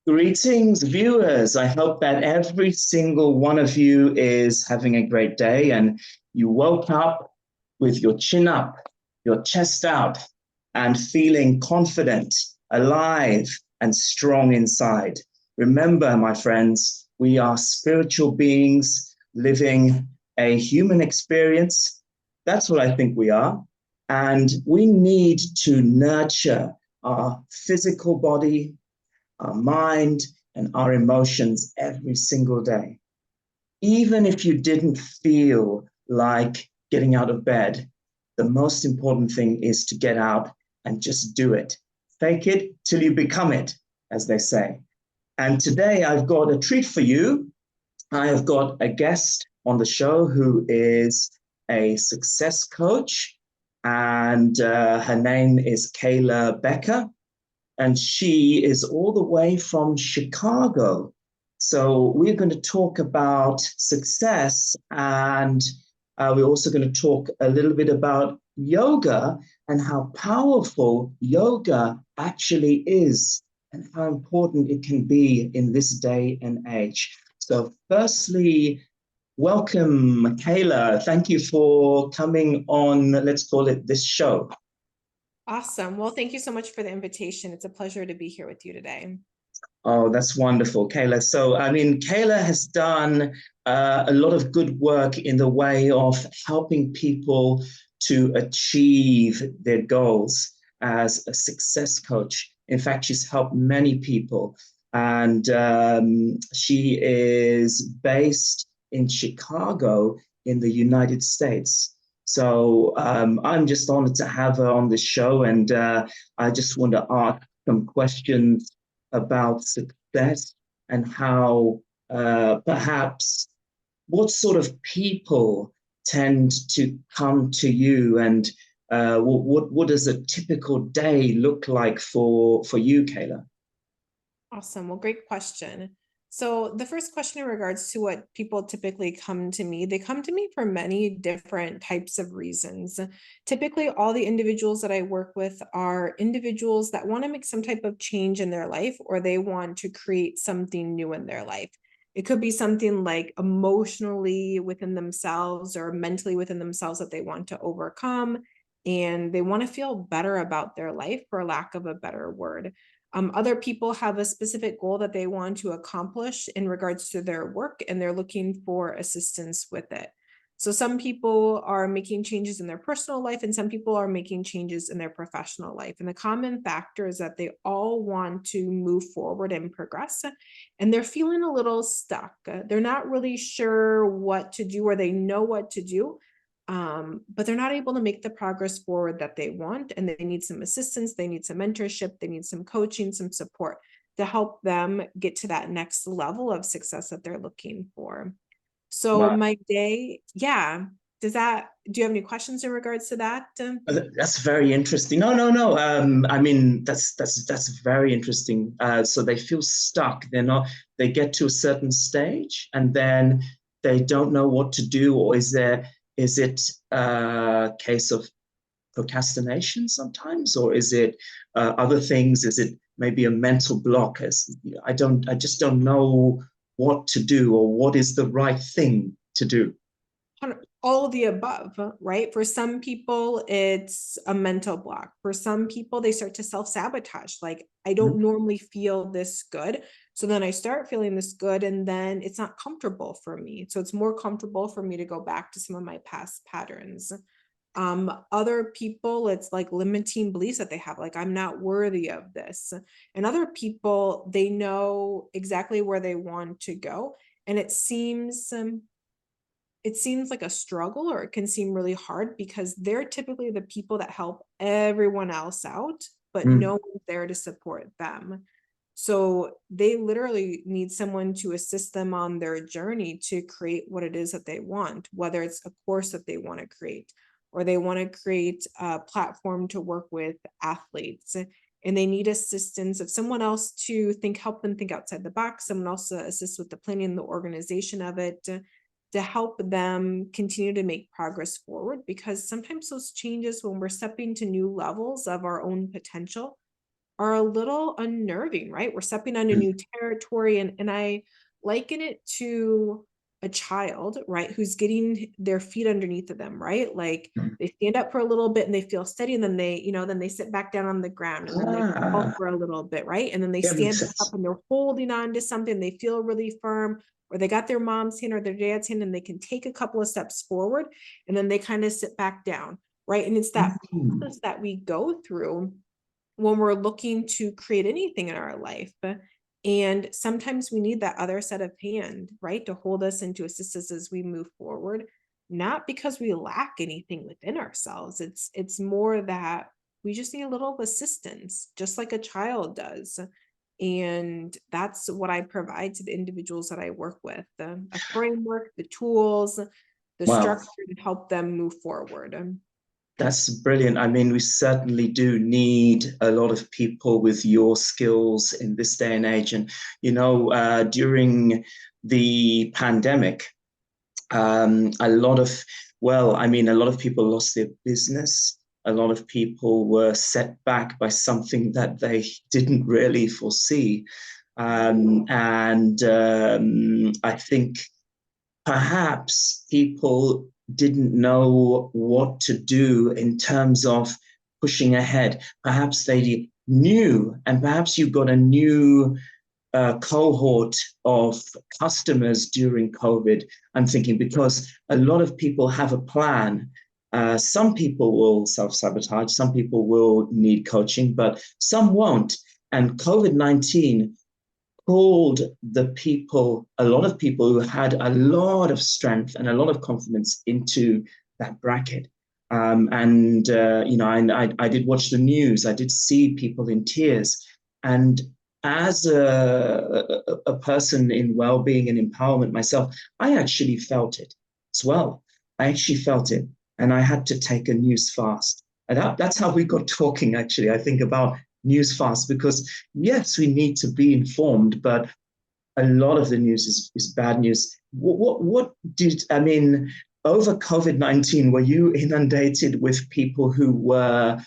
Greetings, viewers. I hope that every single one of you is having a great day and you woke up with your chin up, your chest out, and feeling confident, alive, and strong inside. Remember, my friends, we are spiritual beings living a human experience. That's what I think we are. And we need to nurture our physical body, our mind, and our emotions every single day. Even if you didn't feel like getting out of bed, the most important thing is to get out and just do it. Fake it till you become it, as they say. And today I've got a treat for you. I have got a guest on the show who is a success coach, and her name is Kayla Becker, and she is all the way from Chicago. So we're going to talk about success, and we're also going to talk a little bit about yoga and how powerful yoga actually is and how important it can be in this day and age. So firstly, welcome, Kayla. Thank you for coming on, let's call it this show. Awesome. Well, thank you so much for the invitation. It's a pleasure to be here with you today. Oh, that's wonderful, Kayla. So, I mean, Kayla has done a lot of good work in the way of helping people to achieve their goals as a success coach. In fact, she's helped many people, and she is based in Chicago in the United States. So I'm just honored to have her on the show, and I just want to ask some questions about success and how perhaps what sort of people tend to come to you, and what does a typical day look like for you, Kayla? Awesome. Well, great question. So the first question in regards to what people typically come to me, they come to me for many different types of reasons. Typically, all the individuals that I work with are individuals that want to make some type of change in their life, or they want to create something new in their life. It could be something like emotionally within themselves or mentally within themselves that they want to overcome, and they want to feel better about their life, for lack of a better word. Other people have a specific goal that they want to accomplish in regards to their work, and they're looking for assistance with it. So some people are making changes in their personal life, and some people are making changes in their professional life. And the common factor is that they all want to move forward and progress, and they're feeling a little stuck. They're not really sure what to do, or they know what to do, but they're not able to make the progress forward that they want, and they need some assistance, they need some mentorship, they need some coaching, some support to help them get to that next level of success that they're looking for. So Wow. my day, yeah. Do you have any questions in regards to that? That's very interesting. No, no, no. I mean, that's very interesting. So they feel stuck. They're not. They get to a certain stage, and then they don't know what to do. Or is it a case of procrastination sometimes, or is it other things? Is it maybe a mental block? As I just don't know what to do or what is the right thing to do. All of the above, right? For some people, it's a mental block. For some people, they start to self-sabotage. Like, I don't normally feel this good. So then I start feeling this good, and then it's not comfortable for me. So it's more comfortable for me to go back to some of my past patterns. Other people, it's like limiting beliefs that they have, like, I'm not worthy of this. And other people, they know exactly where they want to go. And it seems like a struggle, or it can seem really hard because they're typically the people that help everyone else out, but no Mm. one's there to support them. So they literally need someone to assist them on their journey to create what it is that they want, whether it's a course that they want to create, or they want to create a platform to work with athletes. And they need assistance of someone else to help them think outside the box, someone else to assist with the planning and the organization of it, to help them continue to make progress forward. Because sometimes those changes, when we're stepping to new levels of our own potential, are a little unnerving, right? We're stepping onto Mm. new territory, and I liken it to a child, right, who's getting their feet underneath of them, right? Like Mm. they stand up for a little bit and they feel steady, and then then they sit back down on the ground, and then they fall Ah, for a little bit, right? And then they yeah, stand makes back up sense. and they're holding on to something, they feel really firm, or they got their mom's hand or their dad's hand and they can take a couple of steps forward, and then they kind of sit back down, right? And it's that Mm. process that we go through when we're looking to create anything in our life. And sometimes we need that other set of hand, right, to hold us and to assist us as we move forward, not because we lack anything within ourselves. It's more that we just need a little assistance, just like a child does. And that's what I provide to the individuals that I work with, a framework, the tools, the Wow. structure to help them move forward. That's brilliant. I mean, we certainly do need a lot of people with your skills in this day and age. And, during the pandemic, a lot of people lost their business. A lot of people were set back by something that they didn't really foresee. And I think perhaps people didn't know what to do in terms of pushing ahead. Perhaps they knew, and perhaps you got a new cohort of customers during COVID. I'm thinking because a lot of people have a plan. Some people will self sabotage, some people will need coaching, but some won't. And COVID-19 pulled a lot of people who had a lot of strength and a lot of confidence into that bracket. I did watch the news. I did see people in tears. And as a person in well-being and empowerment myself, I actually felt it as well. I actually felt it. And I had to take a news fast. And that's how we got talking, actually, I think, about news fast, because yes, we need to be informed, but a lot of the news is bad news. Over COVID-19, were you inundated with people who were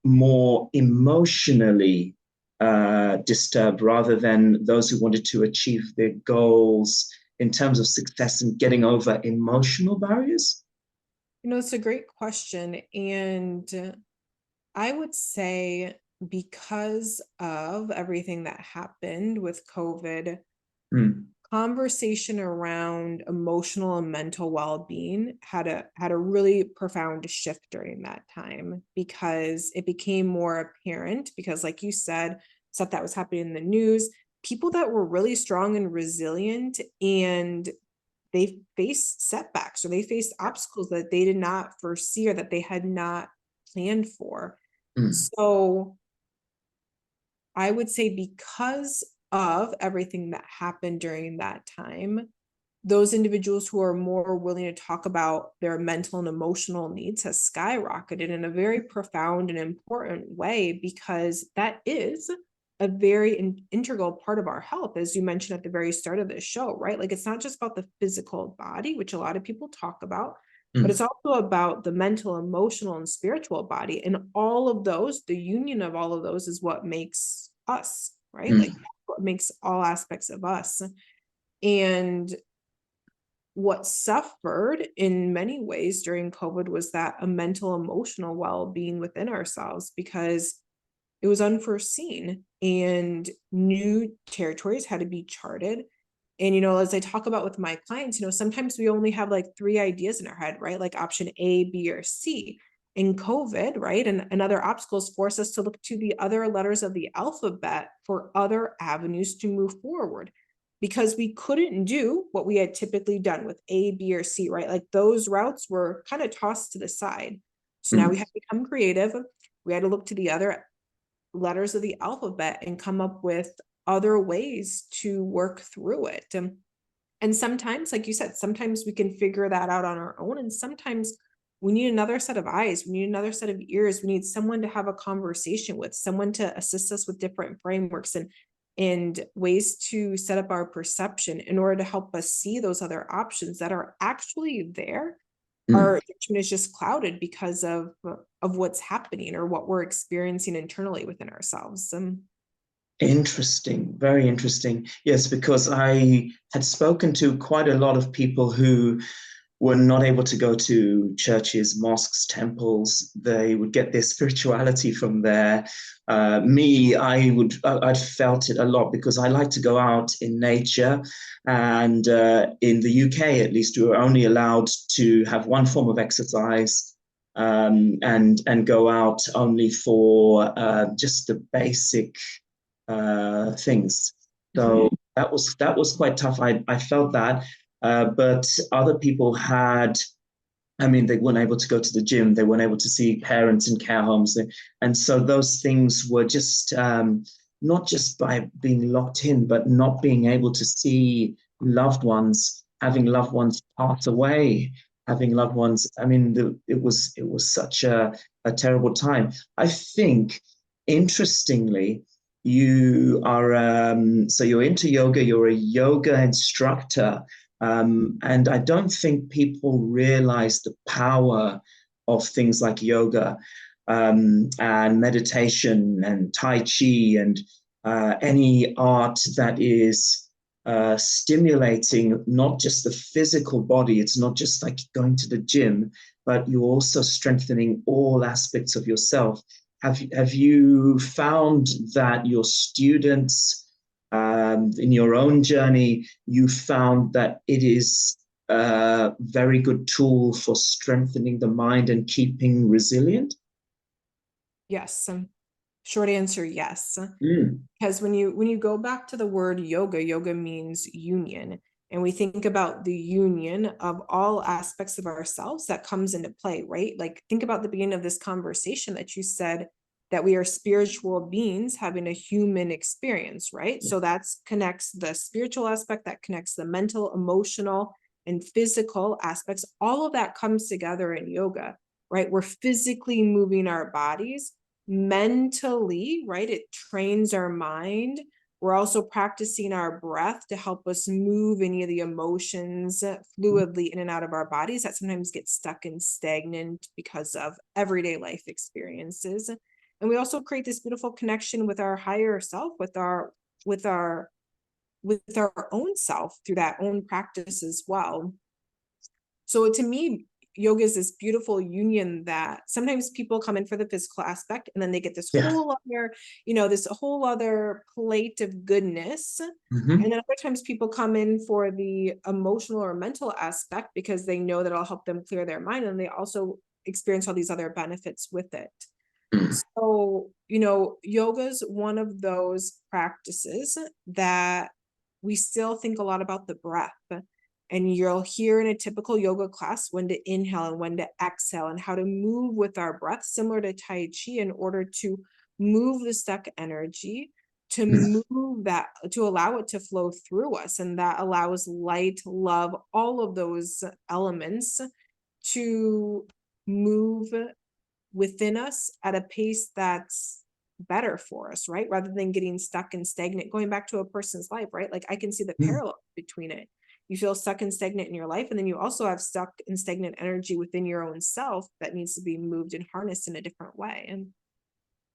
more emotionally disturbed rather than those who wanted to achieve their goals in terms of success and getting over emotional barriers? It's a great question. And I would say because of everything that happened with COVID, Mm. conversation around emotional and mental well-being had a really profound shift during that time, because it became more apparent, because like you said, stuff that was happening in the news, people that were really strong and resilient, and they faced setbacks or they faced obstacles that they did not foresee or that they had not planned for. Mm. So I would say because of everything that happened during that time, those individuals who are more willing to talk about their mental and emotional needs has skyrocketed in a very profound and important way, because that is a very integral part of our health, as you mentioned at the very start of this show, right? Like, it's not just about the physical body, which a lot of people talk about, but it's Mm. also about the mental, emotional, and spiritual body. And all of those, the union of all of those is what makes us, right? Like, Mm. what makes all aspects of us. And what suffered in many ways during COVID was that a mental, emotional well-being within ourselves, because it was unforeseen and new territories had to be charted. And, as I talk about with my clients, sometimes we only have like three ideas in our head, right? Like option A, B, or C. In COVID, right? And other obstacles force us to look to the other letters of the alphabet for other avenues to move forward, because we couldn't do what we had typically done with A, B, or C, right? Like those routes were kind of tossed to the side. So now we Mm. had to become creative. We had to look to the other letters of the alphabet and come up with other ways to work through it. And sometimes, like you said, sometimes we can figure that out on our own. And sometimes we need another set of eyes. We need another set of ears. We need someone to have a conversation with, someone to assist us with different frameworks and ways to set up our perception in order to help us see those other options that are actually there. Mm. Our judgment is just clouded because of of what's happening or what we're experiencing internally within ourselves. Interesting, very interesting. Yes, because I had spoken to quite a lot of people who were not able to go to churches, mosques, temples. They would get their spirituality from there. I'd felt it a lot because I like to go out in nature, and in the UK, at least, we were only allowed to have one form of exercise. And go out only for just the basic things. So that was quite tough. I felt that, but other people had. I mean, they weren't able to go to the gym. They weren't able to see parents in care homes, and so those things were just not just by being locked in, but not being able to see loved ones, having loved ones pass away, having loved ones. I mean, it was such a terrible time. I think, interestingly, you are so you're into yoga. You're a yoga instructor. And I don't think people realize the power of things like yoga and meditation and Tai Chi and any art that is stimulating not just the physical body. It's not just like going to the gym, but you're also strengthening all aspects of yourself. Have you found that your students, in your own journey, you found that it is a very good tool for strengthening the mind and keeping resilient? Yes. Short answer, yes. Mm. Because when you go back to the word yoga, yoga means union. And we think about the union of all aspects of ourselves that comes into play, right? Like think about the beginning of this conversation that you said that we are spiritual beings having a human experience, right? So that connects the spiritual aspect, that connects the mental, emotional, and physical aspects. All of that comes together in yoga, right? We're physically moving our bodies mentally, right? It trains our mind. We're also practicing our breath to help us move any of the emotions fluidly in and out of our bodies that sometimes get stuck and stagnant because of everyday life experiences. And we also create this beautiful connection with our higher self, with our own self through that own practice as well. So to me, yoga is this beautiful union that sometimes people come in for the physical aspect and then they get this Yeah. whole other, this whole other plate of goodness. Mm-hmm. And then other times people come in for the emotional or mental aspect because they know that it'll help them clear their mind, and they also experience all these other benefits with it. Mm. So, yoga's one of those practices that we still think a lot about the breath. And you'll hear in a typical yoga class when to inhale and when to exhale and how to move with our breath, similar to Tai Chi, in order to move the stuck energy, to move that, to allow it to flow through us. And that allows light, love, all of those elements to move within us at a pace that's better for us, right? Rather than getting stuck and stagnant, going back to a person's life, right? Like I can see the Mm. parallel between it. You feel stuck and stagnant in your life, and then you also have stuck and stagnant energy within your own self that needs to be moved and harnessed in a different way. And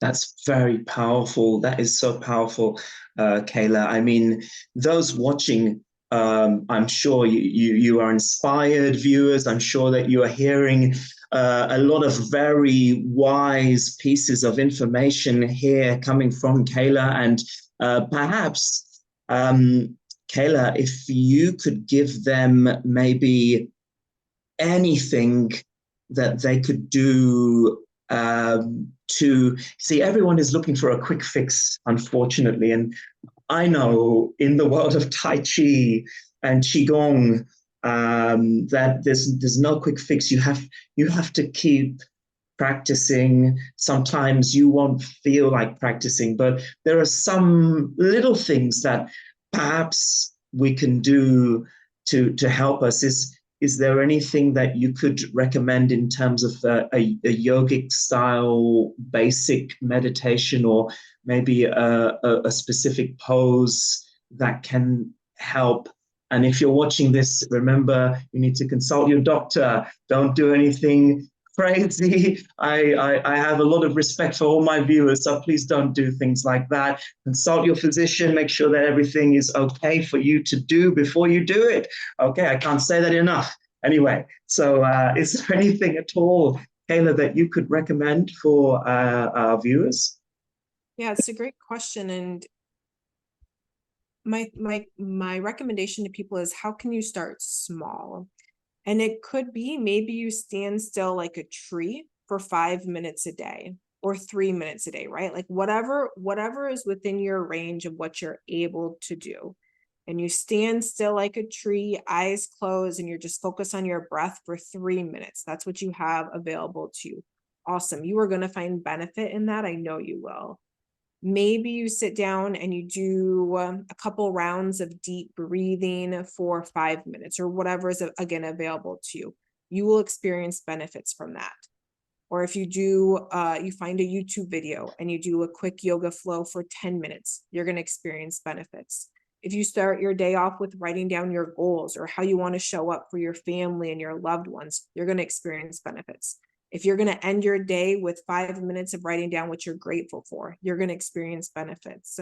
That's very powerful. That is so powerful, Kayla. I mean, those watching, I'm sure you are inspired viewers. I'm sure that you are hearing a lot of very wise pieces of information here coming from Kayla. And perhaps, Kayla, if you could give them maybe anything that they could do to see, everyone is looking for a quick fix, unfortunately. And I know in the world of Tai Chi and Qigong that there's no quick fix. You have to keep practicing. Sometimes you won't feel like practicing, but there are some little things that perhaps we can do to help us. Is there anything that you could recommend in terms of a yogic style basic meditation, or maybe a specific pose that can help? And if you're watching this, remember, you need to consult your doctor. Don't do anything crazy. I have a lot of respect for all my viewers, so please don't do things like that. Consult your physician, make sure that everything is okay for you to do before you do it. Okay, I can't say that enough. Anyway, so is there anything at all, Kayla, that you could recommend for our viewers? Yeah, it's a great question. And my recommendation to people is, how can you start small? And it could be maybe you stand still like a tree for 5 minutes a day or 3 minutes a day, right? Like whatever is within your range of what you're able to do. And you stand still like a tree, eyes closed, and you're just focused on your breath for 3 minutes. That's what you have available to you. Awesome. You are going to find benefit in that. I know you will. Maybe you sit down and you do a couple rounds of deep breathing for 5 minutes or whatever is again available to you. You will experience benefits from that. Or if you do, you find a YouTube video and you do a quick yoga flow for 10 minutes, you're going to experience benefits. If you start your day off with writing down your goals or how you want to show up for your family and your loved ones, you're going to experience benefits. If you're going to end your day with 5 minutes of writing down what you're grateful for, you're going to experience benefits.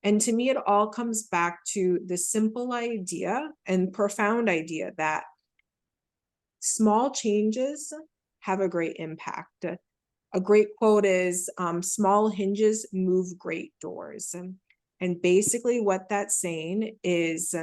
And to me, it all comes back to the simple idea and profound idea that small changes have a great impact. A great quote is, small hinges move great doors. And basically what that's saying is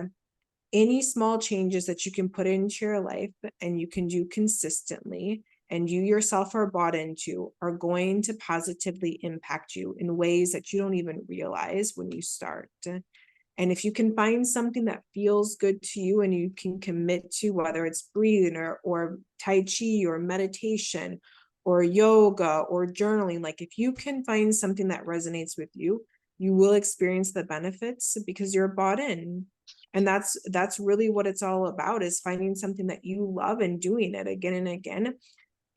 any small changes that you can put into your life and you can do consistently and you yourself are bought into are going to positively impact you in ways that you don't even realize when you start. And if you can find something that feels good to you and you can commit to, whether it's breathing or Tai Chi or meditation or yoga or journaling, like if you can find something that resonates with you, you will experience the benefits because you're bought in. And that's really what it's all about, is finding something that you love and doing it again and again.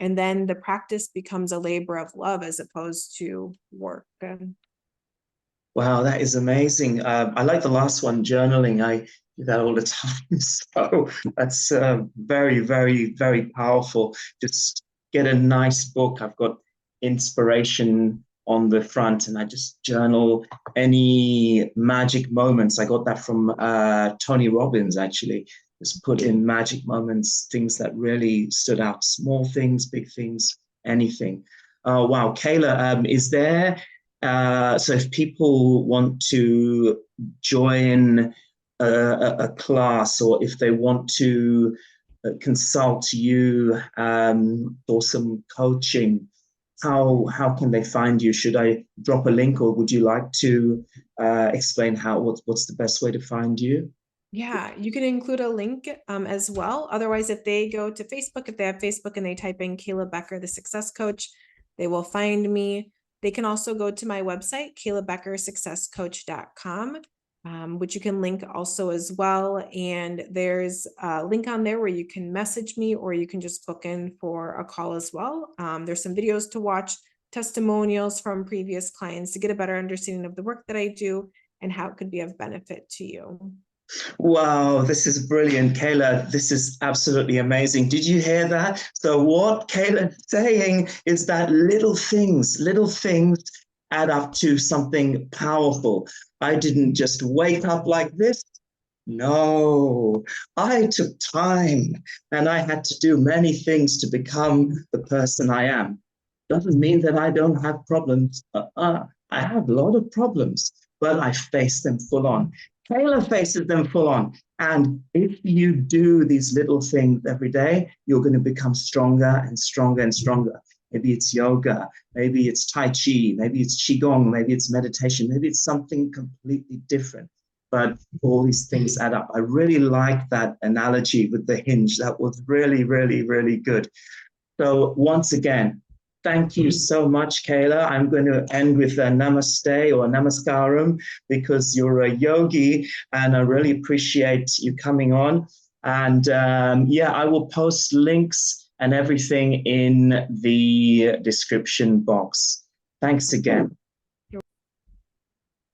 And then the practice becomes a labor of love as opposed to work. Wow, that is amazing. I like the last one, journaling. I do that all the time. So that's very, very, very powerful. Just get a nice book. I've got inspiration on the front and I just journal any magic moments. I got that from Tony Robbins, actually. Just put in magic moments, things that really stood out, small things, big things, anything. Oh, wow. Kayla, is there so if people want to join a class or if they want to consult you for some coaching, how can they find you? Should I drop a link or would you like to explain what's the best way to find you? Yeah, you can include a link as well. Otherwise, if they go to Facebook, if they have Facebook and they type in Kayla Becker, the Success Coach, they will find me. They can also go to my website, kaylabeckersuccesscoach.com, which you can link also as well. And there's a link on there where you can message me or you can just book in for a call as well. There's some videos to watch, testimonials from previous clients to get a better understanding of the work that I do and how it could be of benefit to you. Wow, this is brilliant, Kayla. This is absolutely amazing. Did you hear that? So what Kayla's saying is that little things add up to something powerful. I didn't just wake up like this. No, I took time and I had to do many things to become the person I am. Doesn't mean that I don't have problems. I have a lot of problems, but I face them full on. Kayla faces them full on. And if you do these little things every day, you're going to become stronger and stronger and stronger. Maybe it's yoga, maybe it's Tai Chi, maybe it's Qigong, maybe it's meditation, maybe it's something completely different. But all these things add up. I really like that analogy with the hinge. That was really, really, really good. So once again, thank you so much, Kayla. I'm going to end with a namaste or namaskaram because you're a yogi and I really appreciate you coming on. And yeah, I will post links and everything in the description box. Thanks again.